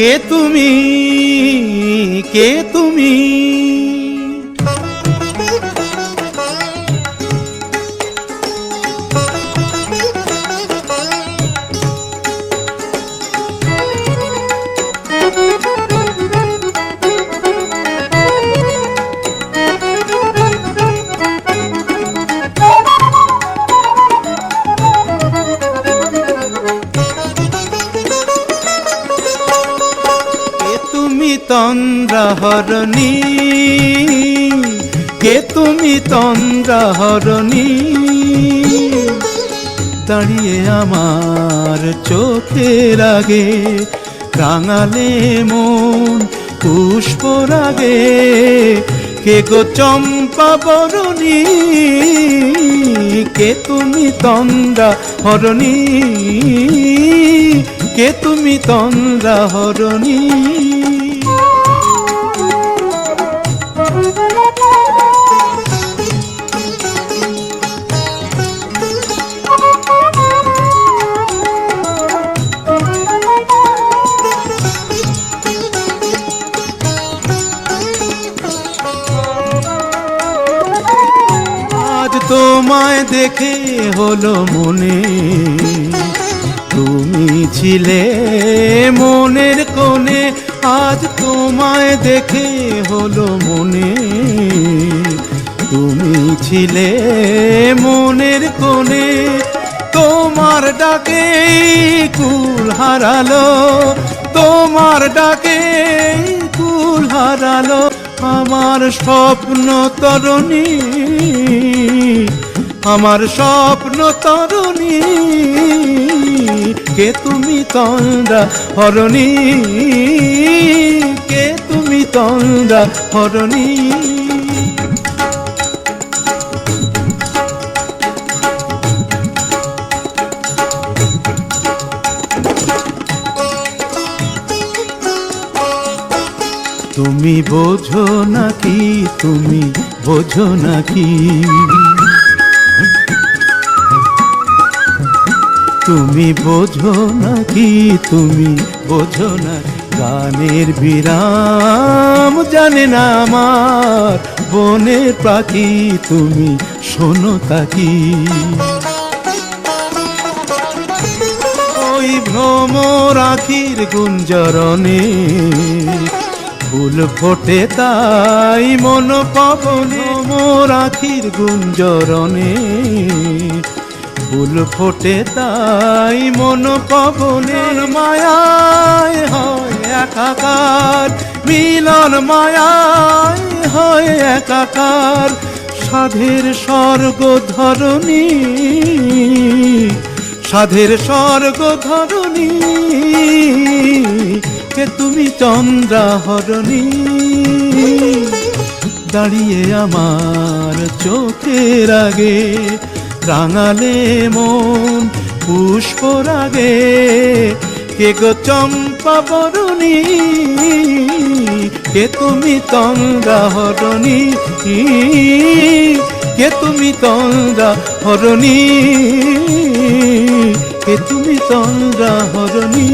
কে তুমি, কে তুমি? তন্দ্রাহরণী, কে তুমি তন্দ্রাহরণী? দাঁড়িয়ে আমার চোখের আগে রাঙালে মন পুষ্পরাগে। কে গো চম্পা বরণী, কে তুমি তন্দ্রাহরণী? কে তুমি তন্দ্রাহরণী? তোমায় দেখে হলো মনে, তুমি ছিলে মনের কোণে। আজ তোমায় দেখে হলো মনে, তুমি ছিলে মনের কোণে। তোমার ডাকে কুল হারালো, তোমার ডাকে কুল হারালো আমার স্বপ্ন তরুণী, আমার স্বপ্ন তরুণী। কে তুমি তন্দ্রাহরণী, কে তুমি তন্দ্রাহরণী? তুমি বোঝো নাকি, তুমি বোঝো নাকি? তুমি বোঝো নাকি, তুমি বোঝো না? গানের বিরাম জানে না আমার বনের পাখি, তুমি শোনো তাকি। ওই ভ্রমর আখির গুঞ্জরণে ফুল ফোটে তাই মন পাবনে। মোর আখির গুঞ্জরণে ফুল ফোটে তাই মন পাবনে। মায়ায় হয় একাকার, মিলন মায়ায় হয় একাকার। সাধের স্বর্গ ধরণী, সাধের স্বর্গ ধরণী। কে তুমি চন্দ্রাহরণী, দাঁড়িয়ে আমার চোখের আগে রাঙালে মন পুষ্পরাগে। কে গো চম্পা বরণী, কে তুমি তন্দ্রাহরণী? কে তুমি তন্দ্রাহরণী, কে তুমি তন্দ্রাহরণী?